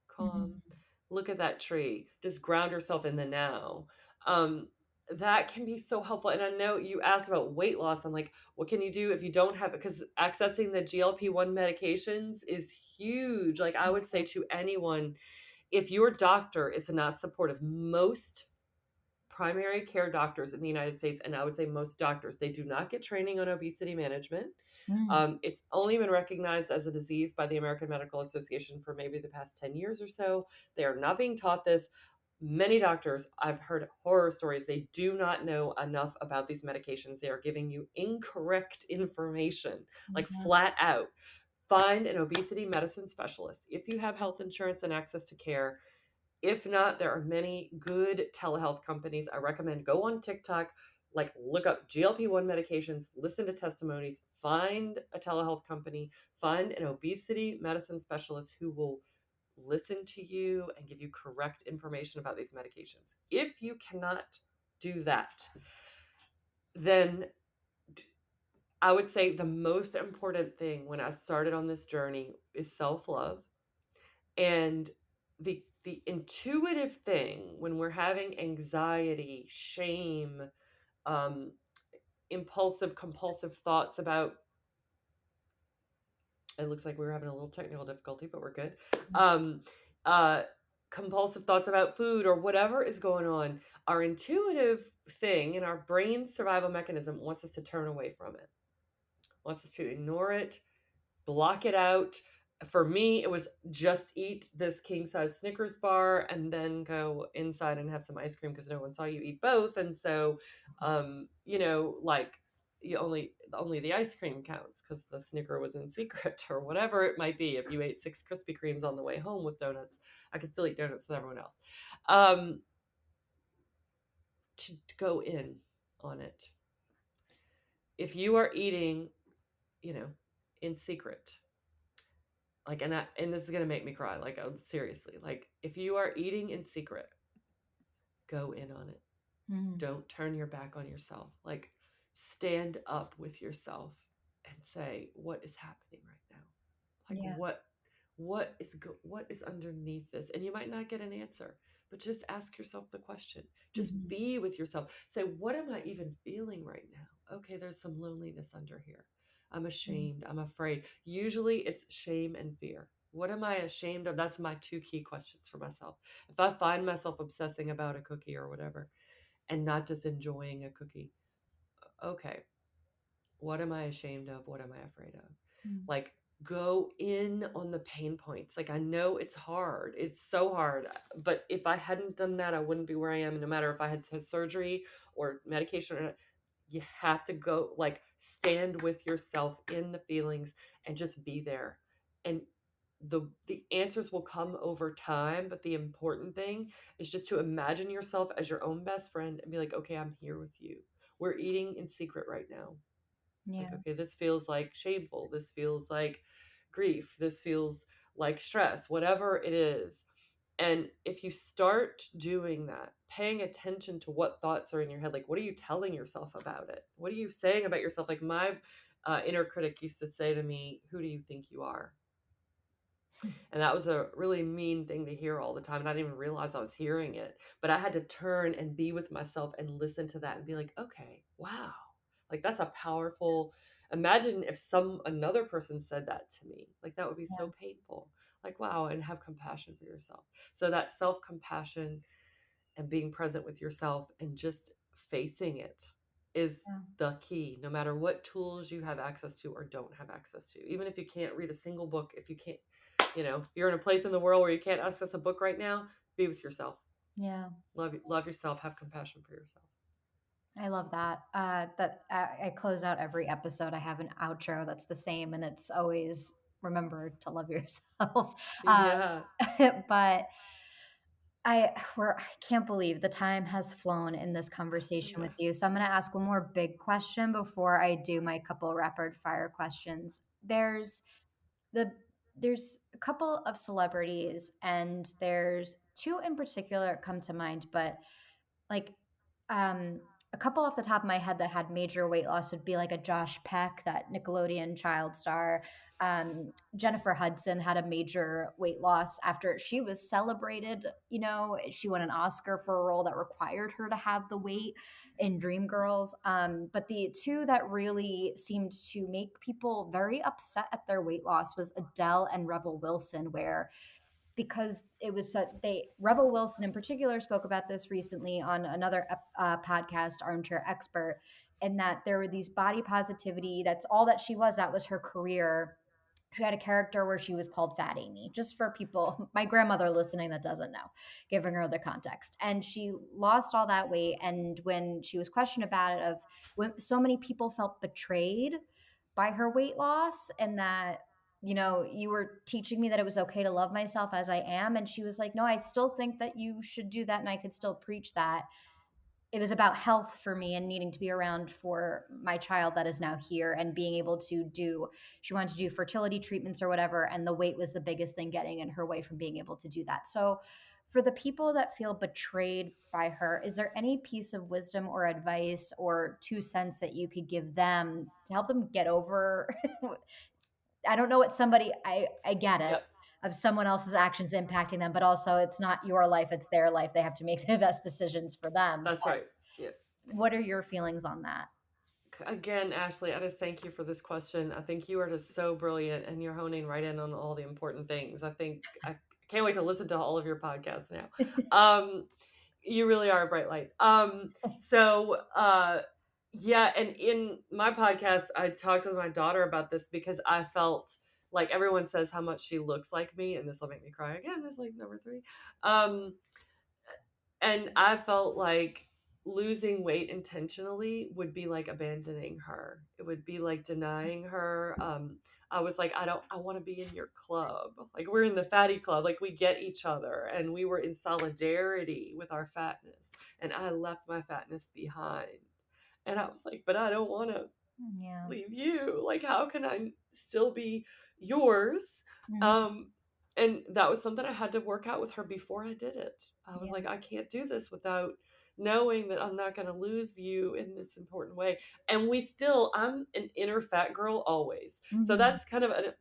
calm. Look at that tree. Just ground yourself in the now. That can be so helpful. And I know you asked about weight loss. I'm like, what can you do if you don't have it? Because accessing the GLP-1 medications is huge. Like I would say to anyone, if your doctor is not supportive, most primary care doctors in the United States, and I would say most doctors, they do not get training on obesity management. It's only been recognized as a disease by the American Medical Association for maybe the past 10 years or so. They are not being taught this. Many doctors, I've heard horror stories, they do not know enough about these medications. They are giving you incorrect information, like flat out. Find an obesity medicine specialist. If you have health insurance and access to care, if not, there are many good telehealth companies. I recommend go on TikTok, like look up GLP-1 medications, listen to testimonies, find a telehealth company, find an obesity medicine specialist who will listen to you and give you correct information about these medications. If you cannot do that, then I would say the most important thing when I started on this journey is self-love. And the intuitive thing when we're having anxiety, shame, um, impulsive, compulsive thoughts about, it looks like we're having a little technical difficulty, but we're good. Um, uh, Compulsive thoughts about food or whatever is going on, our intuitive thing and our brain's survival mechanism wants us to turn away from it, wants us to ignore it, block it out. For me, it was just eat this king size Snickers bar and then go inside and have some ice cream because no one saw you eat both. And so, like you only the ice cream counts because the Snicker was in secret or whatever it might be. If you ate 6 Krispy Kremes on the way home with donuts, I could still eat donuts with everyone else. To go in on it. If you are eating, in secret, like, and this is gonna make me cry, like, seriously, like if you are eating in secret, go in on it. Don't turn your back on yourself. Like, stand up with yourself and say, what is happening right now? Like, what is underneath this? And you might not get an answer, but just ask yourself the question. Just be with yourself. Say, what am I even feeling right now? Okay, there's some loneliness under here. I'm ashamed. I'm afraid. Usually it's shame and fear. What am I ashamed of? That's my 2 key questions for myself. If I find myself obsessing about a cookie or whatever and not just enjoying a cookie, okay, what am I ashamed of? What am I afraid of? Like, go in on the pain points. Like, I know it's hard. It's so hard. But if I hadn't done that, I wouldn't be where I am. No matter if I had surgery or medication or not, you have to go, like, stand with yourself in the feelings and just be there. And the answers will come over time, but the important thing is just to imagine yourself as your own best friend and be like, okay, I'm here with you. We're eating in secret right now. Yeah. Like, okay, this feels like shameful. This feels like grief. This feels like stress, whatever it is. And if you start doing that, paying attention to what thoughts are in your head, like what are you telling yourself about it? What are you saying about yourself? Like my inner critic used to say to me, who do you think you are? And that was a really mean thing to hear all the time. And I didn't even realize I was hearing it. But I had to turn and be with myself and listen to that and be like, okay, wow. Like that's a powerful, imagine if another person said that to me. Like that would be so painful. Like, wow, and have compassion for yourself. So that self-compassion and being present with yourself and just facing it is Yeah. the key, no matter what tools you have access to or don't have access to. Even if you can't read a single book, if you can't, if you're in a place in the world where you can't access a book right now, be with yourself. Yeah. Love yourself, have compassion for yourself. I love that. I close out every episode. I have an outro that's the same, and it's always remember to love yourself. Yeah. But I can't believe the time has flown in this conversation Yeah. with you. So I'm going to ask one more big question before I do my couple rapid fire questions. The there's a couple of celebrities, and there's two in particular that come to mind, but like, um, a couple off the top of my head that had major weight loss would be like a Josh Peck, that Nickelodeon child star. Jennifer Hudson had a major weight loss after she was celebrated. She won an Oscar for a role that required her to have the weight in Dreamgirls. But the two that really seemed to make people very upset at their weight loss was Adele and Rebel Wilson, where because it was such they Rebel Wilson in particular spoke about this recently on another podcast, Armchair Expert, and that there were these body positivity, that's all that she was, that was her career. She had a character where she was called Fat Amy, just for people, my grandmother listening that doesn't know, giving her the context. And she lost all that weight. And when she was questioned about it, of when so many people felt betrayed by her weight loss, and that you were teaching me that it was okay to love myself as I am. And she was like, no, I still think that you should do that. And I could still preach that. It was about health for me and needing to be around for my child that is now here, and being able to she wanted to do fertility treatments or whatever. And the weight was the biggest thing getting in her way from being able to do that. So for the people that feel betrayed by her, is there any piece of wisdom or advice or 2 cents that you could give them to help them get over I don't know what somebody I get it, Yep. of someone else's actions impacting them, but also it's not your life, it's their life. They have to make the best decisions for them. That's But right. Yeah. what are your feelings on that? Again, Ashley, I just thank you for this question. I think you are just so brilliant and you're honing right in on all the important things. I can't wait to listen to all of your podcasts now. You really are a bright light. Yeah, and in my podcast, I talked with my daughter about this because I felt like everyone says how much she looks like me, and this will make me cry again. This is like number 3. Um, and I felt like losing weight intentionally would be like abandoning her. It would be like denying her. I was like, I want to be in your club. Like we're in the fatty club. Like we get each other, and we were in solidarity with our fatness. And I left my fatness behind. And I was like, but I don't want to Yeah. leave you. Like, how can I still be yours? Mhm. And that was something I had to work out with her before I did it. I was Yeah. like, I can't do this without knowing that I'm not going to lose you in this important way. And I'm an inner fat girl always. So Mhm. that's kind of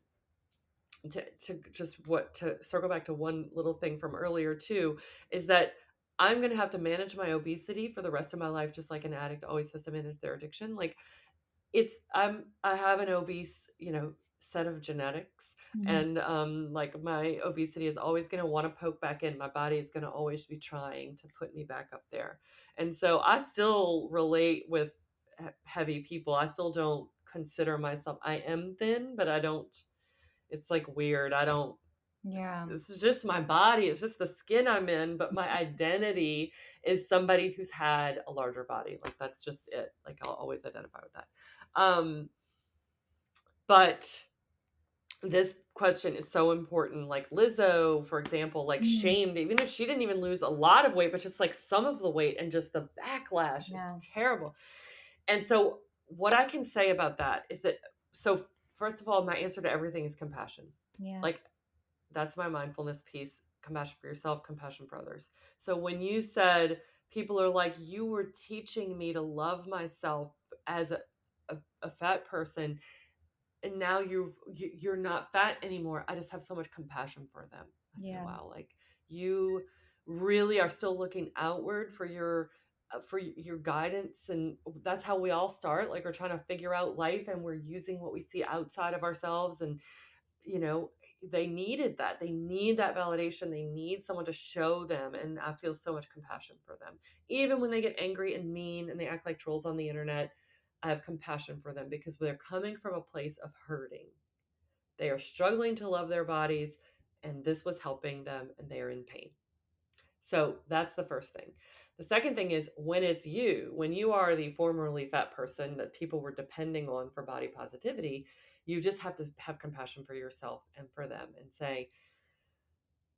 to circle back to one little thing from earlier too, is that I'm going to have to manage my obesity for the rest of my life, just like an addict always has to manage their addiction. Like I have an obese, set of genetics, Mhm. and like my obesity is always going to want to poke back in. My body is going to always be trying to put me back up there. And so I still relate with heavy people. I still don't consider myself, I am thin, but I don't, it's like weird. I don't, Yeah. this is just my body. It's just the skin I'm in, but my identity is somebody who's had a larger body. Like that's just it. Like I'll always identify with that. But this question is so important. Like Lizzo, for example, like shamed, even if she didn't even lose a lot of weight, but just like some of the weight, and just the backlash is terrible. And so what I can say about that is that, so first of all, my answer to everything is compassion. Yeah. Like, that's my mindfulness piece: compassion for yourself, compassion for others. So when you said, people are like, you were teaching me to love myself as a fat person, and now you're not fat anymore. I just have so much compassion for them. I said, wow, like, you really are still looking outward for your guidance. And that's how we all start. Like, we're trying to figure out life, and we're using what we see outside of ourselves. And they needed that. They need that validation. They need someone to show them. And I feel so much compassion for them. Even when they get angry and mean and they act like trolls on the internet, I have compassion for them, because they're coming from a place of hurting. They are struggling to love their bodies, and this was helping them, and they are in pain. So that's the first thing. The second thing is, when you are the formerly fat person that people were depending on for body positivity, you just have to have compassion for yourself and for them, and say,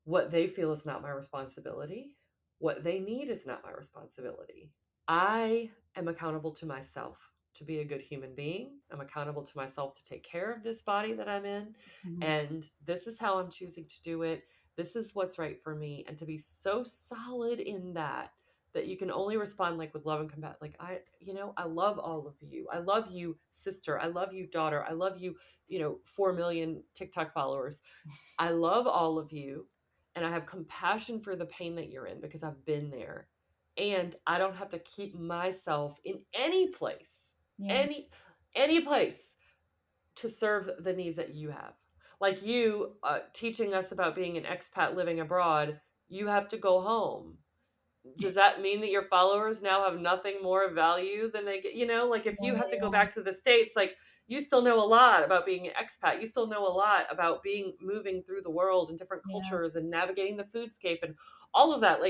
what they feel is not my responsibility. What they need is not my responsibility. I am accountable to myself to be a good human being. I'm accountable to myself to take care of this body that I'm in. And this is how I'm choosing to do it. This is what's right for me. And to be so solid in that you can only respond like with love and compassion. Like, I love all of you. I love you, sister. I love you, daughter. I love you, 4 million TikTok followers. I love all of you. And I have compassion for the pain that you're in, because I've been there. And I don't have to keep myself in any place, any place, to serve the needs that you have. Like you teaching us about being an expat living abroad, you have to go home. Does that mean that your followers now have nothing more value than they get? Like, if you have to go back to the States, like, you still know a lot about being an expat. You still know a lot about moving through the world and different cultures and navigating the foodscape and all of that.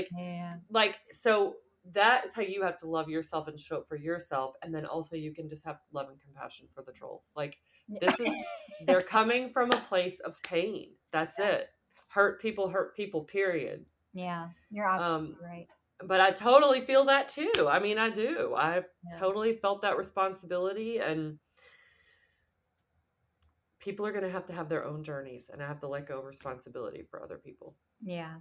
So that is how you have to love yourself and show up for yourself. And then also you can just have love and compassion for the trolls. Like, they're coming from a place of pain. That's it. Hurt people, period. Yeah, you're absolutely right. But I totally feel that too. I mean, I do. I totally felt that responsibility, and people are going to have their own journeys, and I have to let go of responsibility for other people. Yeah.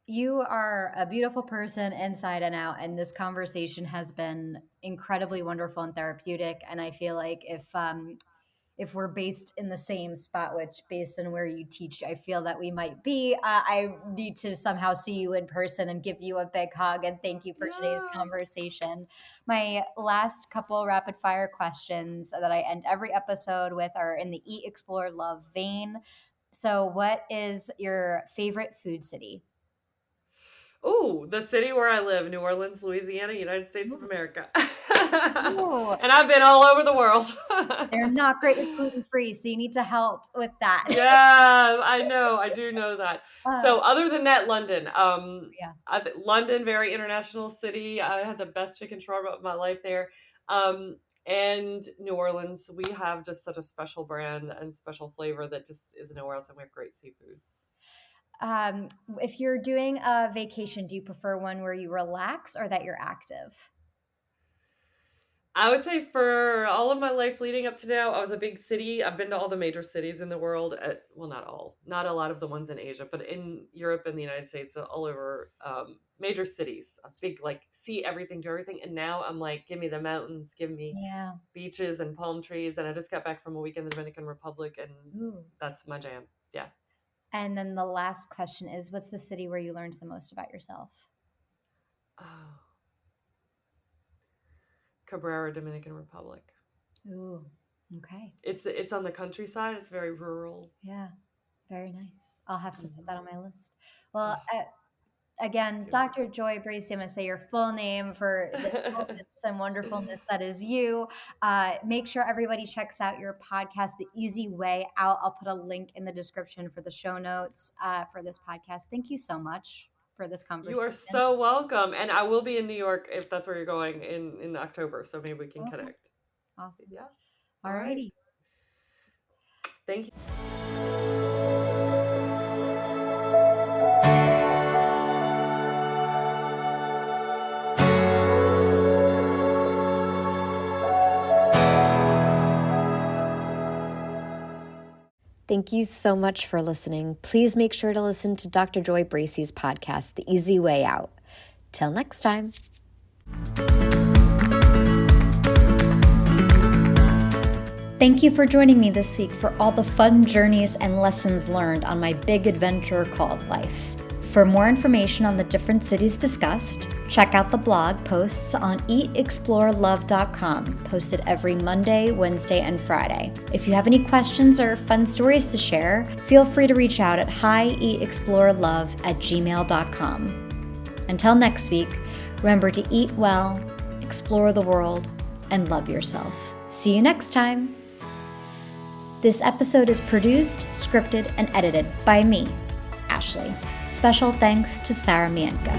You are a beautiful person inside and out, and this conversation has been incredibly wonderful and therapeutic. And I feel like if we're based in the same spot, which based on where you teach, I feel that we might be. I need to somehow see you in person and give you a big hug. And thank you for today's conversation. My last couple rapid fire questions that I end every episode with are in the Eat, Explore, Love vein. So, what is your favorite food city? Oh, the city where I live, New Orleans, Louisiana, United States of America. Ooh. And I've been all over the world. They're not great with gluten free, so you need to help with that. Yeah, I know. I do know that. So Uh, other than that, London. yeah. London, very international city. I had the best chicken shawarma of my life there. And New Orleans, we have just such a special brand and special flavor that just is nowhere else, and we have great seafood. If you're doing a vacation, do you prefer one where you relax or that you're active? I would say for all of my life leading up to now, I was a big city. I've been to all the major cities in the world. Well, not all, not a lot of the ones in Asia, but in Europe and the United States, all over major cities. A big, like, see everything, do everything. And now I'm like, give me the mountains, give me beaches and palm trees. And I just got back from a week in the Dominican Republic, and that's my jam. Yeah. And then the last question is, what's the city where you learned the most about yourself? Oh. Cabrera, Dominican Republic. Ooh, okay. It's on the countryside. It's very rural. Yeah, very nice. I'll have to put that on my list. Well, again, Dr. Joy Bracey, I'm going to say your full name for the wellness and wonderfulness that is you. Make sure everybody checks out your podcast, The Easy Way Out. I'll put a link in the description for the show notes for this podcast. Thank you so much for this conversation. You are so welcome. And I will be in New York, if that's where you're going, in October. So maybe we can connect. Awesome. Yeah. All righty. Thank you. Thank you so much for listening. Please make sure to listen to Dr. Joy Bracey's podcast, The Easy Way Out. Till next time. Thank you for joining me this week for all the fun journeys and lessons learned on my big adventure called life. For more information on the different cities discussed, check out the blog posts on hieatexplorelove.com, posted every Monday, Wednesday, and Friday. If you have any questions or fun stories to share, feel free to reach out at hieatexplorelove@gmail.com. Until next week, remember to eat well, explore the world, and love yourself. See you next time. This episode is produced, scripted, and edited by me, Ashley. Special thanks to Sarah Mientka.